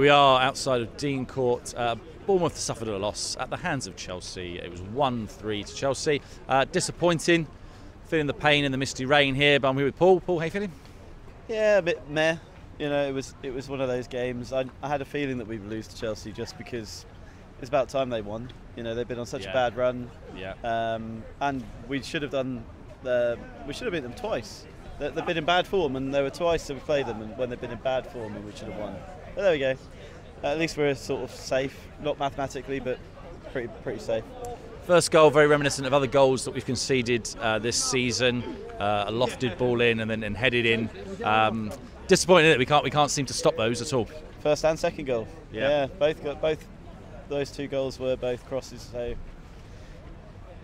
we are outside of Dean Court. Bournemouth suffered a loss at the hands of Chelsea. It was 1-3 to Chelsea. Disappointing, feeling the pain in the misty rain here, but I'm here with Paul. Paul, how you feeling? Yeah, a bit meh. You know, it was one of those games. I had a feeling that we would lose to Chelsea just because it's about time they won. You know, they've been on such a bad run. Yeah. And we should have beaten them twice. They've been in bad form, and there were twice that we played them, and when they've been in bad form, we should have won. But there we go. At least we're sort of safe, not mathematically, but pretty safe. First goal, very reminiscent of other goals that we've conceded this season. A lofted ball in and then headed in. Disappointing that we can't seem to stop those at all. First and second goal. Yeah, both those two goals were both crosses. So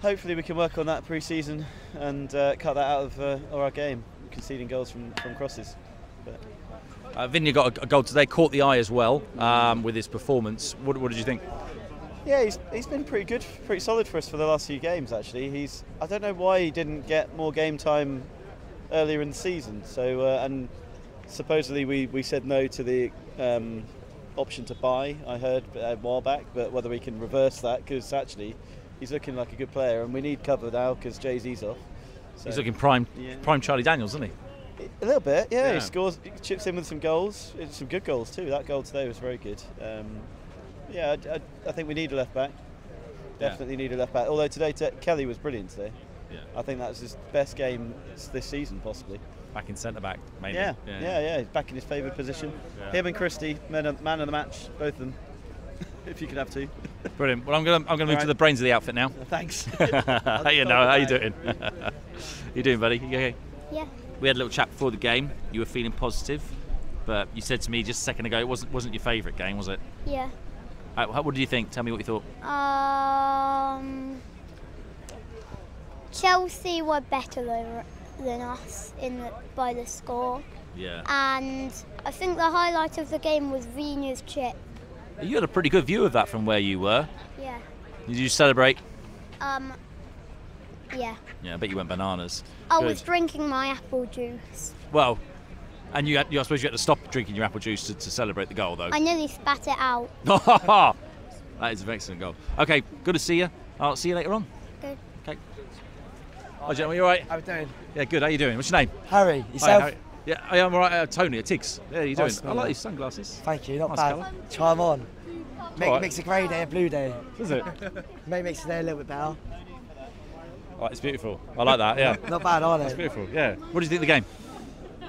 hopefully we can work on that pre-season and cut that out of our game, conceding goals from crosses. Vinny got a goal today, caught the eye as well with his performance. What did you think? Yeah, he's been pretty good, pretty solid for us for the last few games actually. I don't know why he didn't get more game time earlier in the season. So and supposedly we said no to the option to buy, I heard a while back, but whether we can reverse that, because actually he's looking like a good player and we need cover now because Jay-Z's off. So, he's looking prime Charlie Daniels, isn't he? A little bit, yeah. He scores, he chips in with some goals, some good goals too. That goal today was very good. I think we need a left back. Definitely need a left back. Although today Kelly was brilliant today. Yeah. I think that was his best game this season, possibly. Back in centre back, maybe. Yeah. He's back in his favoured position. Yeah. Him and Christie, man of the match, both of them. If you could have two. Brilliant. Well, I'm gonna move to the brains of the outfit now. Thanks. How you doing? You doing, buddy? You okay? Yeah. We had a little chat before the game. You were feeling positive, but you said to me just a second ago it wasn't your favourite game, was it? Yeah. What did you think? Tell me what you thought. Chelsea were better than us by the score. Yeah. And I think the highlight of the game was Vina's chip. You had a pretty good view of that from where you were. Yeah. Did you celebrate? Yeah. Yeah, I bet you went bananas. I was drinking my apple juice. Well, and I suppose you had to stop drinking your apple juice to celebrate the goal, though. I nearly spat it out. That is an excellent goal. Okay, good to see you. I'll see you later on. Good. Okay. Hi, gentlemen, you all right? How are you doing? Yeah, good. How you doing? What's your name? Harry. Yourself? Hi, Harry. Yeah, I'm all right. Tony at Tiggs. Yeah, how you doing? Nice, I like these sunglasses. Thank you. Not nice bad. Colour. Try them on. Makes a grey day a blue day. Does it? Makes the day a little bit better. Oh, it's beautiful. I like that, yeah. Not bad, are they? It's beautiful, yeah. What did you think of the game?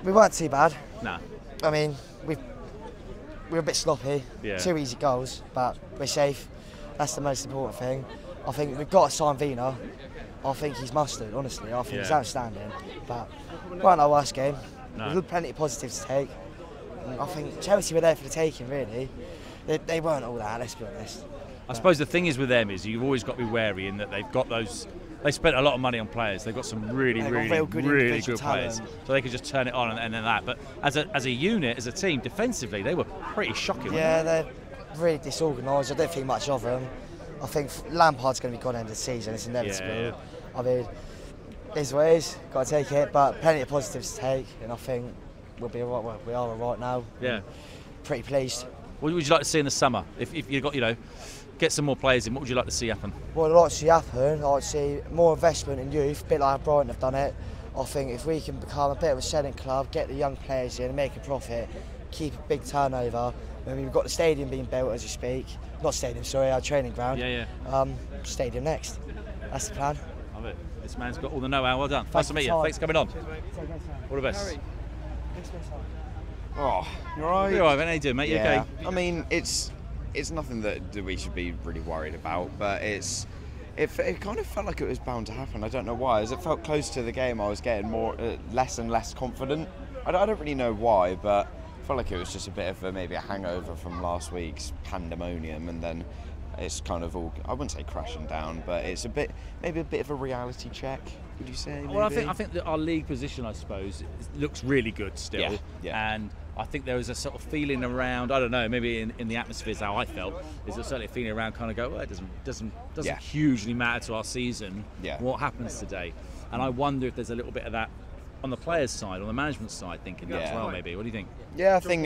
We weren't too bad. Nah. I mean, we were a bit sloppy. Yeah. 2 easy goals, but we're safe. That's the most important thing. I think we've got to sign Vina. I think he's mustard, honestly. I think he's outstanding. But it wasn't our worst game. No. We've got plenty of positives to take. I think Chelsea were there for the taking, really. They weren't all that, let's be honest. I suppose the thing is with them is you've always got to be wary in that they've got those. They spent a lot of money on players. They've got some really good players, so they could just turn it on and then that. But as a unit, as a team, defensively, they were pretty shocking. Yeah, they're really disorganised. I don't think much of them. I think Lampard's going to be gone end of the season. It's inevitable. Yeah. I mean, it's what it is. Got to take it, but plenty of positives to take, and I think we'll be all right. We are all right now. Yeah. Pretty pleased. What would you like to see in the summer? If you got get some more players in, what would you like to see happen? What I'd like to see happen, I'd like to see more investment in youth, a bit like Brighton have done it. I think if we can become a bit of a selling club, get the young players in, make a profit, keep a big turnover. I mean, we've got the stadium being built as you speak. Not stadium, sorry, our training ground. Yeah. Stadium next. That's the plan. Love it. This man's got all the know-how. Well done. Nice to meet you. Thanks for coming on. All the best. Harry. Oh, you're right. You're all right, how you doing, mate? You okay? I mean, it's nothing that we should be really worried about, but it kind of felt like it was bound to happen. I don't know why. As it felt close to the game, I was getting less and less confident. I don't really know why, but I felt like it was just a bit of maybe a hangover from last week's pandemonium, and then it's kind of all, I wouldn't say crashing down, but it's maybe a bit of a reality check. Would you say? Maybe? Well, I think that our league position, I suppose, looks really good still. Yeah. And I think there was a sort of feeling around, I don't know, maybe in the atmosphere is how I felt, is there certainly a feeling around kind of go, well, it doesn't hugely matter to our season what happens today. And I wonder if there's a little bit of that on the players' side, on the management side, thinking that as well. Maybe. What do you think? Yeah, I think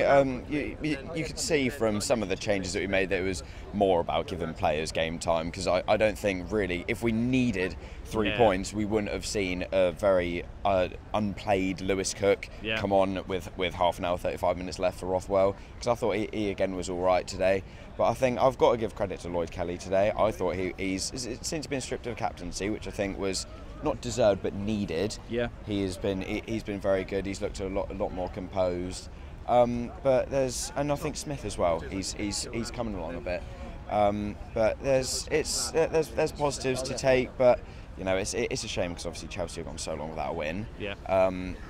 you could see from some of the changes that we made that it was more about giving players game time, because I don't think really if we needed 3 points we wouldn't have seen a very unplayed Lewis Cook come on with half an hour, 35 minutes left for Rothwell, because I thought he again was all right today. But I think I've got to give credit to Lloyd Kelly today. I thought he's since been stripped of captaincy, which I think was not deserved but needed. Yeah, he's been very good. He's looked a lot more composed. But I think Smith as well. He's coming along a bit. But there's positives to take. But you know, it's a shame because obviously Chelsea have gone so long without a win. Yeah.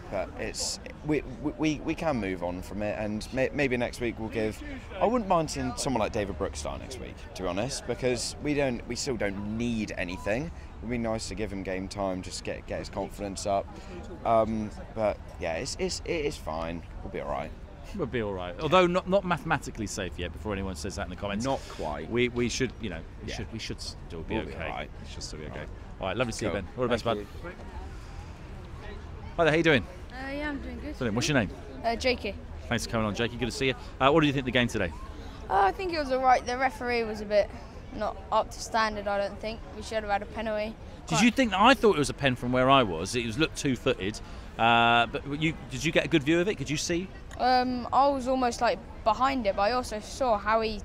But we can move on from it, and maybe next week we'll give. I wouldn't mind seeing someone like David Brooks start next week, to be honest, because we still don't need anything. It'd be nice to give him game time, just get his confidence up. But yeah, it is fine. We'll be all right. We'll be all right. Although not mathematically safe yet. Before anyone says that in the comments, not quite. We should, you know, we should still be okay. Be all right. We should still be okay. All right, lovely to see you, Ben. All the best, bud. Hi there, how you doing? Yeah, I'm doing good. Brilliant. What's your name? Jakey. Thanks for coming on, Jakey. Good to see you. What do you think of the game today? I think it was all right. The referee was a bit not up to standard, I don't think. We should have had a penalty. Did you think? I thought it was a pen from where I was. It looked two-footed. But did you get a good view of it? Could you see? I was almost like behind it, but I also saw how he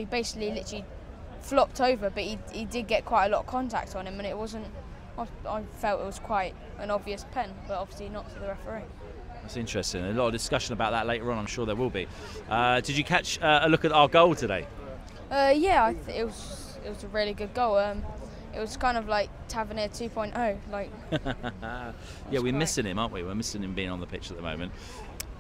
basically literally flopped over, but he did get quite a lot of contact on him, and it wasn't. I felt it was quite an obvious pen, but obviously not to the referee. That's interesting. A lot of discussion about that later on, I'm sure there will be. Did you catch a look at our goal today? Yeah, it was a really good goal. It was kind of like Tavernier 2.0. Like. Yeah, we're missing him, aren't we? We're missing him being on the pitch at the moment.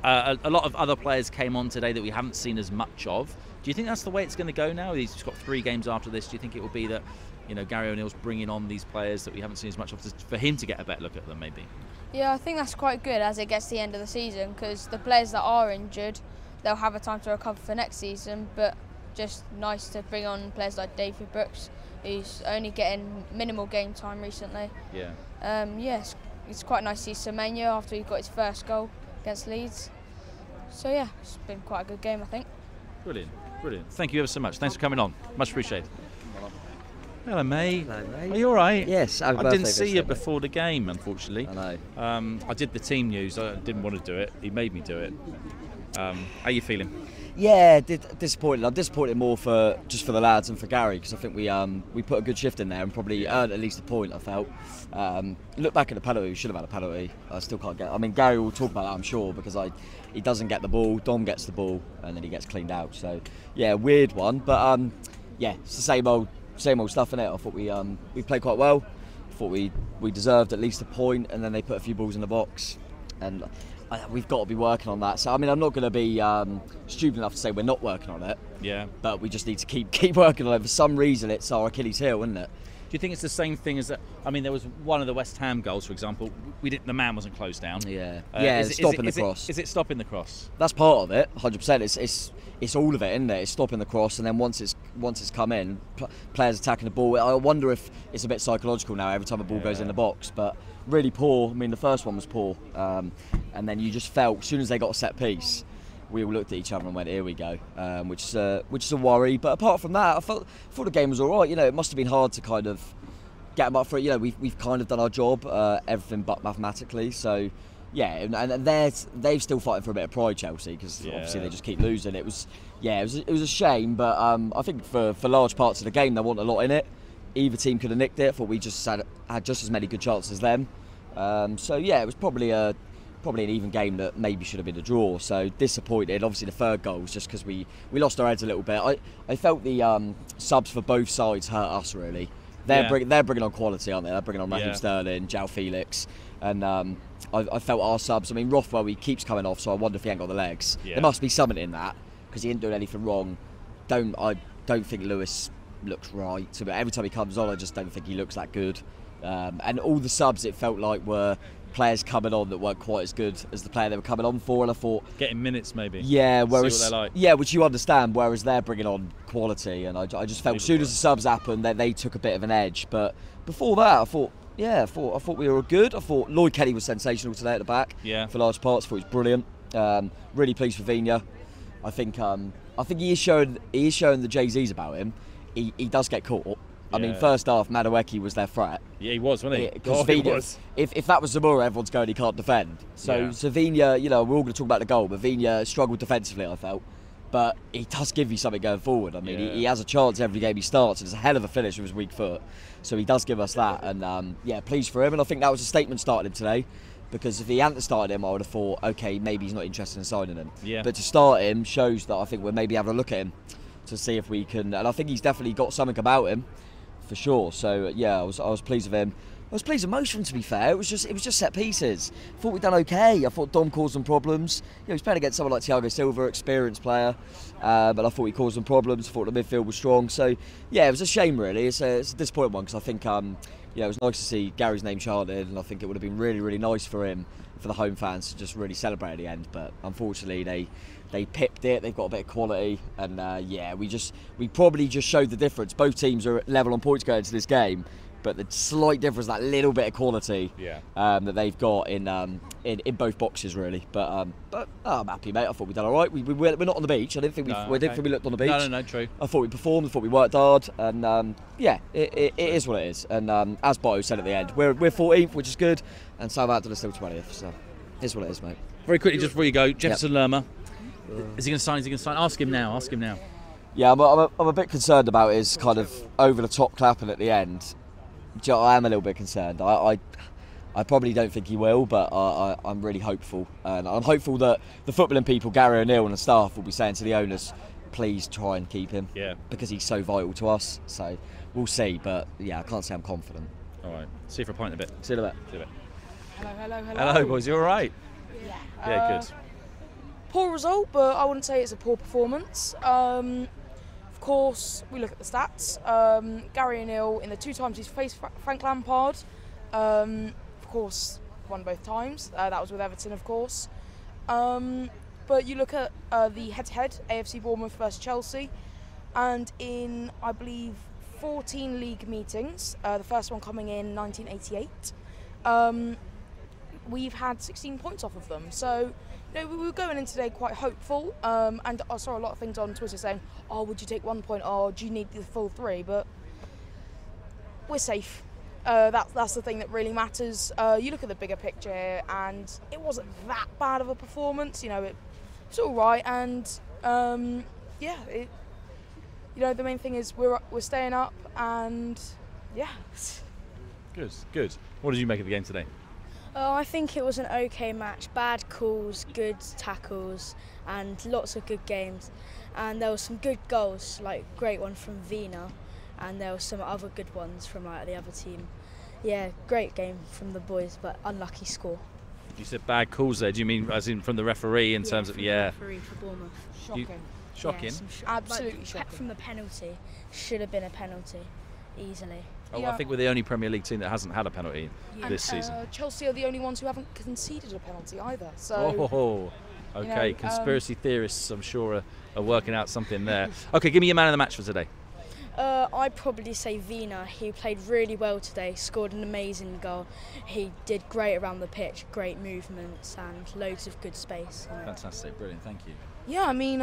A lot of other players came on today that we haven't seen as much of. Do you think that's the way it's going to go now? He's got 3 games after this. Do you think it will be that, you know, Gary O'Neill's bringing on these players that we haven't seen as much of, for him to get a better look at them, maybe? Yeah, I think that's quite good as it gets to the end of the season, because the players that are injured, they'll have a time to recover for next season. But just nice to bring on players like David Brooks, who's only getting minimal game time recently. Yeah. Yes, it's quite nice to see Semenyo after he got his first goal against Leeds. So yeah, it's been quite a good game, I think. Brilliant. Thank you ever so much. Thanks for coming on. Much appreciated. Hello, May. Hello, May. Are you all right? Yes. I didn't see you before the game, unfortunately. I know. I did the team news. I didn't want to do it. He made me do it. How are you feeling? Yeah, disappointed. I'm disappointed more for the lads and for Gary, because I think we put a good shift in there and probably earned at least a point, I felt. Look back at the penalty, we should have had a penalty. I still can't get. I mean, Gary will talk about that, I'm sure, because he doesn't get the ball. Dom gets the ball and then he gets cleaned out. So yeah, weird one, but yeah, it's the same old stuff, innit? I thought we played quite well. I thought we deserved at least a point, and then they put a few balls in the box, and we've got to be working on that. So I mean, I'm not going to be stupid enough to say we're not working on it. Yeah. But we just need to keep working on it. For some reason, it's our Achilles heel, isn't it? Do you think it's the same thing as that? I mean, there was one of the West Ham goals, for example. The man wasn't closed down. Yeah. Stopping the cross. Is it stopping the cross? That's part of it, 100%. It's all of it, isn't it? It's stopping the cross, and then once it's come in, players attacking the ball. I wonder if it's a bit psychological now. Every time a ball goes in the box, but really poor. I mean, the first one was poor, and then you just felt as soon as they got a set piece, we all looked at each other and went, "Here we go," which is a worry. But apart from that, I thought the game was all right. You know, it must have been hard to kind of get them up for it. You know, we've kind of done our job, everything but mathematically. So yeah, and they've still fighting for a bit of pride, Chelsea, because obviously they just keep losing. It was a shame, but I think for large parts of the game there wasn't a lot in it. Either team could have nicked it. I thought we just had just as many good chances as them. So yeah, it was probably an even game that maybe should have been a draw. So disappointed. Obviously the third goal was just because we lost our heads a little bit. I felt the subs for both sides hurt us really. They're bringing on quality, aren't they? They're bringing on Raheem Sterling, João Felix, and I felt our subs. I mean, Rothwell, he keeps coming off, so I wonder if he ain't got the legs. There must be something in that, because he didn't do anything wrong. I don't think Lewis looks right. So every time he comes on, I just don't think he looks that good. And all the subs, it felt like, were players coming on that weren't quite as good as the player they were coming on for, and I thought getting minutes maybe. Yeah, whereas see what they're like. Yeah, which you understand. Whereas they're bringing on quality, and I just felt as soon as the subs happened, they took a bit of an edge. But before that, I thought Yeah, I thought we were good. I thought Lloyd Kelly was sensational today at the back. Yeah. For large parts, I thought he was brilliant. Really pleased for Vigna. I think he is showing the Jay-Z's about him. He does get caught. I mean, first half, Madueke was their threat. Yeah, he was, wasn't he? Because Vigna, if that was Zamora, everyone's going, he can't defend. So Vigna, we're all going to talk about the goal, but Vigna struggled defensively, I felt. But he does give you something going forward. I mean, he has a chance every game he starts, and it's a hell of a finish with his weak foot. So he does give us that, and pleased for him. And I think that was a statement starting him today, because if he hadn't started him, I would have thought, okay, maybe he's not interested in signing him. Yeah. But to start him shows that I think we're maybe having a look at him to see if we can. And I think he's definitely got something about him, for sure. So I was pleased with him. I was pleased with most of them, to be fair. It was just set pieces. I thought we'd done okay. I thought Dom caused them problems. He's playing against someone like Thiago Silva, experienced player, but I thought he caused them problems. I thought the midfield was strong. So it was a shame, really. It's a disappointing one, because I think it was nice to see Gary's name chanted, and I think it would have been really, really nice for him, for the home fans, to just really celebrate at the end. But unfortunately, they pipped it. They've got a bit of quality, and we probably just showed the difference. Both teams are level on points going into this game, but the slight difference, that little bit of quality that they've got in both boxes, really. But I'm happy, mate. I thought we'd done all right. We're not on the beach. I didn't think we looked on the beach. No, true. I thought we performed. I thought we worked hard, and it is what it is. And as Boto said at the end, we're 14th, which is good, and Southampton are still 20th. So it's what it is, mate. Very quickly, just before you go, Jefferson Lerma. Is he going to sign? Ask him now. Yeah, I'm a bit concerned about his kind of over the top clapping at the end. I am a little bit concerned. I probably don't think he will, but I'm really hopeful. And I'm hopeful that the footballing people, Gary O'Neill and the staff, will be saying to the owners, please try and keep him. Yeah. Because he's so vital to us. So we'll see. But I can't say I'm confident. All right. See you for a pint in a bit. See you in a bit. Hello. Hello, boys. You all right? Yeah. Yeah, good. Poor result, but I wouldn't say it's a poor performance. Of course, we look at the stats. Gary O'Neill, in the 2 times he's faced Frank Lampard, of course, won both times. That was with Everton, of course. But you look at the head-to-head, AFC Bournemouth versus Chelsea, and in, I believe, 14 league meetings, the first one coming in 1988, we've had 16 points off of them. So, we were going in today quite hopeful, and I saw a lot of things on Twitter saying, oh, would you take 1 point, or do you need the full 3? But we're safe. That's the thing that really matters. You look at the bigger picture, and it wasn't that bad of a performance. It's all right, and the main thing is we're staying up, and Good. What did you make of the game today? I think it was an okay match. Bad calls, good tackles, and lots of good games. And there were some good goals, like great one from Vigna, and there were some other good ones from the other team. Yeah, great game from the boys, but unlucky score. You said bad calls there. Do you mean as in from the referee in terms of the referee for Bournemouth? Shocking. Yeah, absolutely shocking. From the penalty, should have been a penalty, easily. I think we're the only Premier League team that hasn't had a penalty this season. Chelsea are the only ones who haven't conceded a penalty either. So. Okay. Conspiracy theorists, I'm sure, are working out something there. Okay, give me your man of the match for today. I'd probably say Vigna. He played really well today, scored an amazing goal. He did great around the pitch, great movements and loads of good space. Fantastic, brilliant, thank you. Yeah, I mean,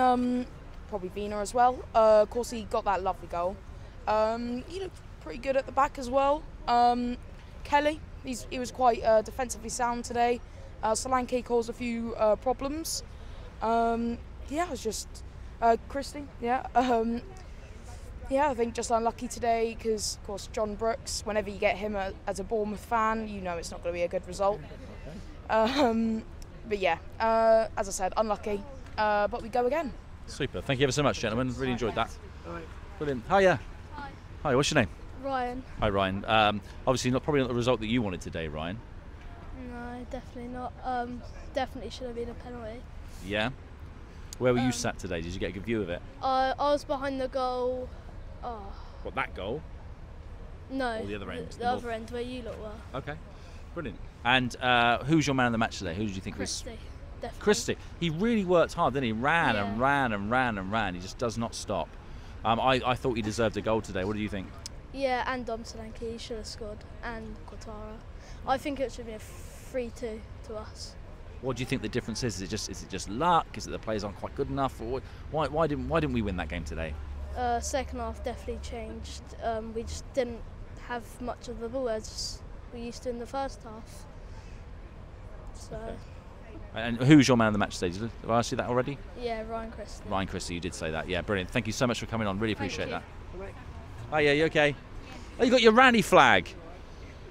probably Vigna as well. Of course, he got that lovely goal. He looked pretty good at the back as well. Kelly, he was quite defensively sound today. Solanke caused a few problems. It was just Christie. I think just unlucky today because, of course, John Brooks, whenever you get him as a Bournemouth fan, it's not going to be a good result. As I said, unlucky, but we go again. Super. Thank you ever so much, gentlemen. Really enjoyed that. All right. Brilliant. Hiya. Hi, what's your name? Ryan. Hi, Ryan. Obviously, probably not the result that you wanted today, Ryan. No, definitely not. Definitely should have been a penalty. Yeah? Where were you sat today? Did you get a good view of it? I was behind the goal. What, that goal? No. Or the other end? The other end where you lot were. Okay. Brilliant. And who's your man of the match today? Who did you think Christie, was? definitely. Christie. He really worked hard, didn't he? Ran and ran. He just does not stop. I thought he deserved a goal today. What do you think? Yeah, and Dom Solanke, he should have scored, and Quattara. I think it should be a 3-2 to us. What do you think the difference is? Is it just luck? Is it the players aren't quite good enough? Or why didn't we win that game today? Second half definitely changed. We just didn't have much of the ball as we used to in the first half. So. Okay. And who's your man of the match today? Did I ask you that already? Yeah, Ryan Christie. Ryan Christie, you did say that. Yeah, brilliant. Thank you so much for coming on. Really appreciate that. Oh yeah, you okay? Oh, you got your Ranny flag.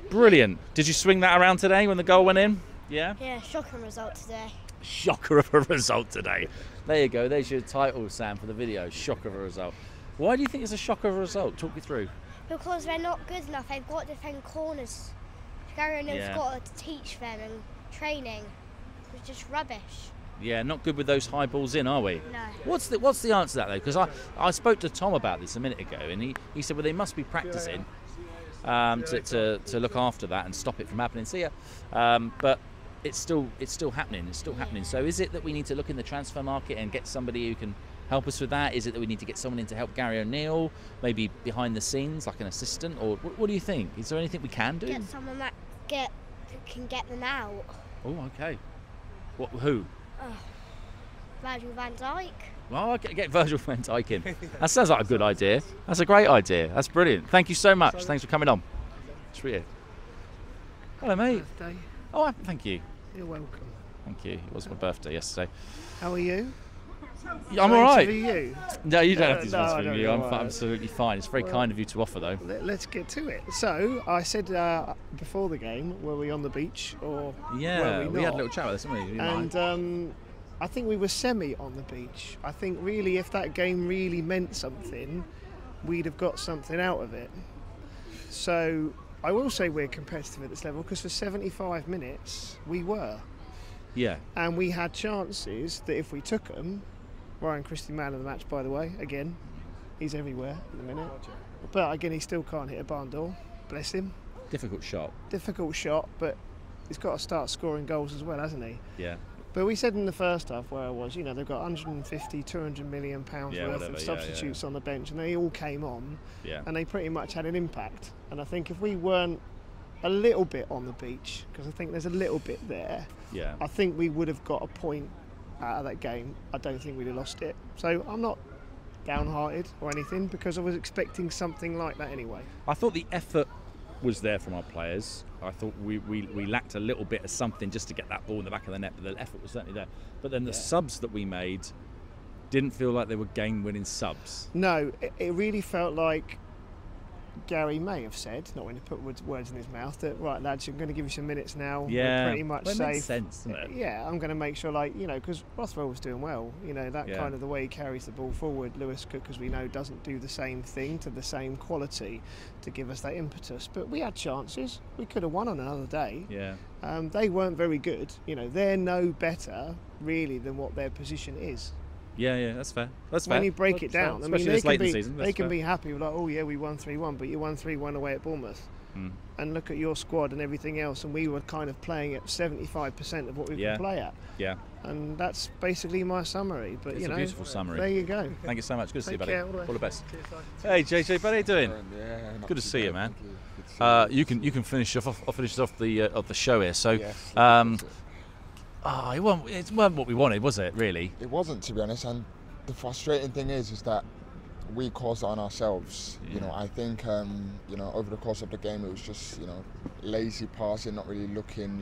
Brilliant. Did you swing that around today when the goal went in? Yeah? Yeah, shocking result today. Shocker of a result today. There you go. There's your title, Sam, for the video. Shocker of a result. Why do you think it's a shocker of a result? Talk me through. Because they're not good enough. They've got to defend corners. Gary O'Neill's got to teach them, and training was just rubbish. Yeah, not good with those high balls in, are we? No. What's the answer to that, though? Because I spoke to Tom about this a minute ago, and he said, well, they must be practicing to look after that and stop it from happening. So yeah, but it's still happening. It's still happening. So is it that we need to look in the transfer market and get somebody who can help us with that? Is it that we need to get someone in to help Gary O'Neill, maybe behind the scenes, like an assistant? Or what do you think? Is there anything we can do? Get someone that can get them out. Oh, okay. Who? Virgil van Dijk. Well, get Virgil van Dijk in. That sounds like a good idea. That's a great idea. That's brilliant. Thank you so much. Thanks for coming on. It's weird. Hello, mate. Birthday. Oh, thank you. You're welcome. Thank you. It was my birthday yesterday. How are you? I'm all right. You? No, you don't have to no, sponsor me. I'm absolutely fine. It's very kind of you to offer, though. Let's get to it. So, I said before the game, were we on the beach or were we had a little chat about this, didn't we? And I think we were semi on the beach. I think really if that game really meant something, we'd have got something out of it. So, I will say we're competitive at this level because for 75 minutes, we were. Yeah. And we had chances that if we took them, Ryan Christie, man of the match, by the way, again, he's everywhere at the minute. But again, he still can't hit a barn door, bless him. Difficult shot, but he's got to start scoring goals as well, hasn't he? Yeah. But we said in the first half where I was, they've got 150, 200 million pounds worth of substitutes on the bench, and they all came on, and they pretty much had an impact. And I think if we weren't a little bit on the beach, because I think there's a little bit there, I think we would have got a point out of that game. I don't think we'd have lost it. So I'm not downhearted or anything because I was expecting something like that anyway. I thought the effort was there from our players. I thought we lacked a little bit of something just to get that ball in the back of the net, but the effort was certainly there. But then the subs that we made didn't feel like they were game-winning subs. No, it really felt like Gary may have said, not when he put words in his mouth, that right lads, I'm going to give you some minutes now. Yeah, we're pretty much safe. That makes sense, doesn't it? Yeah, I'm going to make sure, because Rothwell was doing well. That kind of the way he carries the ball forward. Lewis Cook, as we know, doesn't do the same thing to the same quality to give us that impetus. But we had chances. We could have won on another day. Yeah. They weren't very good. They're no better really than what their position is. Yeah, that's fair. When you break it down, they can be happy with we won 3-1, but you won 3-1 away at Bournemouth. And look at your squad and everything else, and we were kind of playing at 75% of what we could play at. Yeah. And that's basically my summary. But it's a beautiful summary. There you go. Thank you so much. Good to see you, buddy. Care, all the best. Hey, JJ, buddy, how you doing? Yeah, good to see you, man. You can finish off the show here. So. Yes. It wasn't what we wanted, was it, really? It wasn't, to be honest, and the frustrating thing is that we caused it on ourselves. I think, over the course of the game, it was just, lazy passing, not really looking,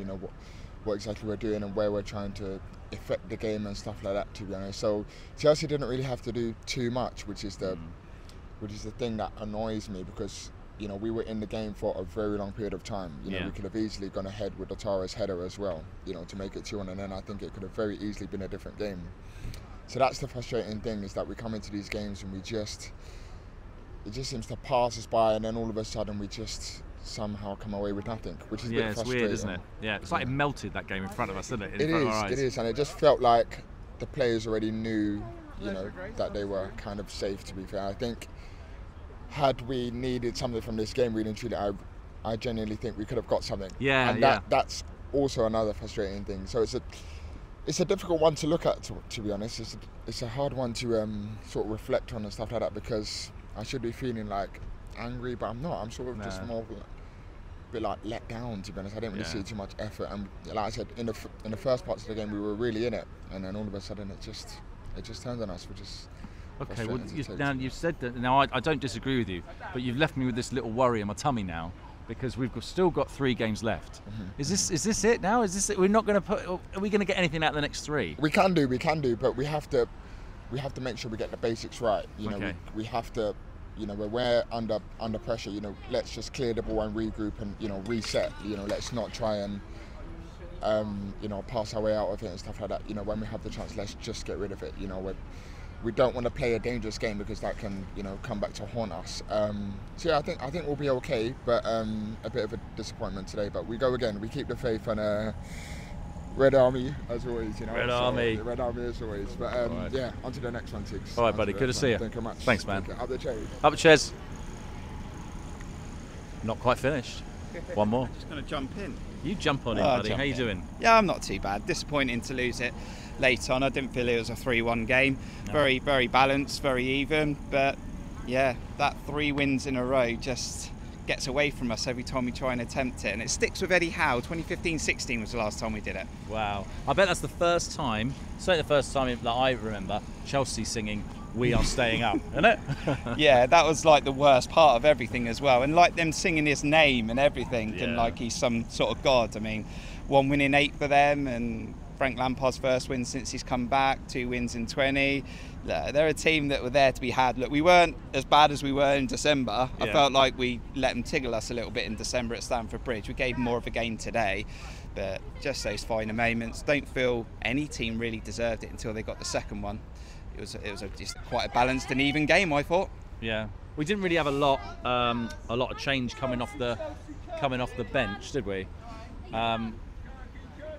what exactly we're doing and where we're trying to affect the game and stuff like that, to be honest. So Chelsea didn't really have to do too much, which is the thing that annoys me, because we were in the game for a very long period of time. We could have easily gone ahead with Otara's header as well, to make it 2-1, and then I think it could have very easily been a different game. So that's the frustrating thing, is that we come into these games and it just seems to pass us by, and then all of a sudden we just somehow come away with nothing, which is a bit frustrating. It's weird, isn't it? Yeah, it's like it melted that game in front of us, didn't it? It is, and it just felt like the players already knew, that they were kind of safe, to be fair. I think had we needed something from this game, really and truly, I genuinely think we could have got something. That's also another frustrating thing. So it's a difficult one to look at, to be honest. It's a hard one to sort of reflect on and stuff like that, because I should be feeling like angry, but I'm not. I'm sort of just more a bit like let down, to be honest. I didn't really see too much effort, and like I said, in the first parts of the game we were really in it, and then all of a sudden it just turned on us, which is okay. Well, you've said that. Now I don't disagree with you, but you've left me with this little worry in my tummy now, because we've still got 3 games left. Is this it now? Is this it? We're not going to put? Are we going to get anything out of the next 3? We can do, but we have to make sure we get the basics right. You know, we have to. You know, when we're under pressure, you know, let's just clear the ball and regroup and, you know, reset. You know, let's not try and, you know, pass our way out of it and stuff like that. You know, when we have the chance, let's just get rid of it. You know, we don't want to play a dangerous game because that can, you know, come back to haunt us. So yeah, I think we'll be okay, but a bit of a disappointment today. But we go again. We keep the faith and Red Army as always. You know, Red Army as always. But yeah, on to the next one, Tiggs. All right, buddy. Good to see you. Thank you very much. Thanks, man. Up the Cherries. Up the Cherries. Not quite finished. One more. Just going to jump in. You jump on in, buddy. How you doing? Yeah, I'm not too bad. Disappointing to lose it late on. I didn't feel it was a 3-1 game. No. Very, very balanced, very even. But yeah, that 3 wins in a row just gets away from us every time we try and attempt it, and it sticks with Eddie Howe. 2015-16 was the last time we did it. Wow. I bet that's the first time, certainly the first time that I remember, Chelsea singing "We Are Staying Up," isn't it? Yeah, that was like the worst part of everything as well, and like them singing his name and everything, and like he's some sort of god. I mean, 1 win in 8 for them, and Frank Lampard's first win since he's come back, 2 wins in 20. They're a team that were there to be had. Look, we weren't as bad as we were in December. I felt like we let them tickle us a little bit in December at Stamford Bridge. We gave them more of a game today, but just those finer moments. Don't feel any team really deserved it until they got the second one. It was just quite a balanced and even game, I thought. Yeah, we didn't really have a lot of change coming off the bench, did we?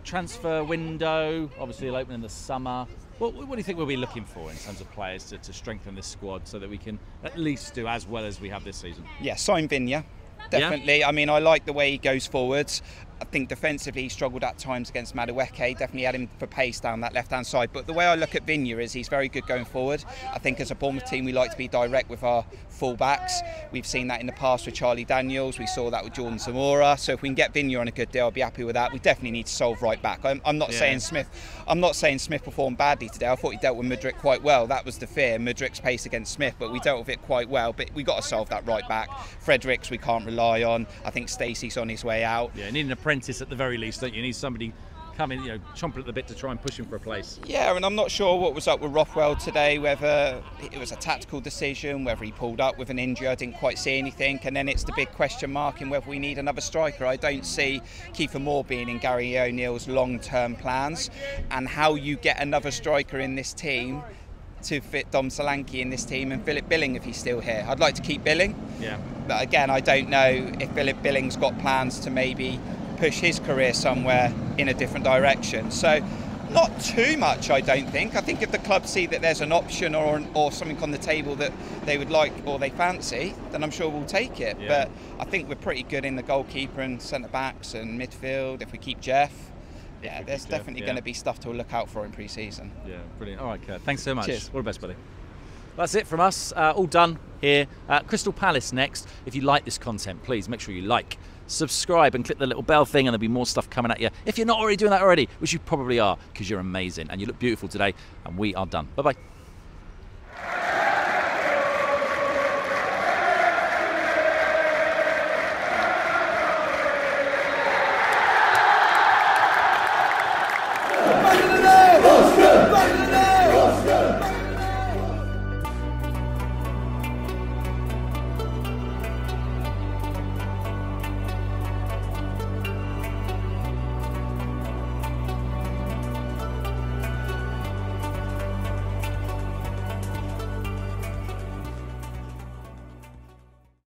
Transfer window, obviously it'll open in the summer. What do you think we'll be looking for in terms of players to strengthen this squad so that we can at least do as well as we have this season? Yeah, sign Vinya, definitely. Yeah. I mean, I like the way he goes forwards. I think defensively he struggled at times against Madueke, definitely had him for pace down that left-hand side. But the way I look at Vinya is he's very good going forward. I think as a Bournemouth team we like to be direct with our full-backs. We've seen that in the past with Charlie Daniels, we saw that with Jordan Zamora. So if we can get Vinya on a good deal, I'll be happy with that. We definitely need to solve right back. I'm not saying Smith performed badly today. I thought he dealt with Mudryk quite well. That was the fear, Mudryk's pace against Smith, but we dealt with it quite well. But we got to solve that right back. Fredericks we can't rely on. I think Stacey's on his way out. Yeah, need an apprentice at the very least, don't you? You need somebody coming, chomping at the bit to try and push him for a place. Yeah, and I'm not sure what was up with Rothwell today, whether it was a tactical decision, whether he pulled up with an injury. I didn't quite see anything, and then it's the big question mark in whether we need another striker. I don't see Kiefer Moore being in Gary O'Neill's long-term plans, and how you get another striker in this team to fit Dom Solanke in this team and Philip Billing if he's still here. I'd like to keep Billing. Yeah. But again, I don't know if Philip Billing's got plans to maybe push his career somewhere in a different direction. So not too much, I don't think. I think if the club see that there's an option or something on the table that they would like or they fancy, then I'm sure we'll take it. Yeah. But I think we're pretty good in the goalkeeper and centre-backs and midfield if we keep Jeff. Yeah, there's definitely going to be stuff to look out for in pre-season. Yeah, brilliant. All right, Kurt, thanks so much. Cheers. All the best, buddy. That's it from us. All done here. Crystal Palace next. If you like this content, please make sure you like, subscribe and click the little bell thing, and there'll be more stuff coming at you. If you're not already doing that already, which you probably are, because you're amazing and you look beautiful today, and we are done. Bye-bye.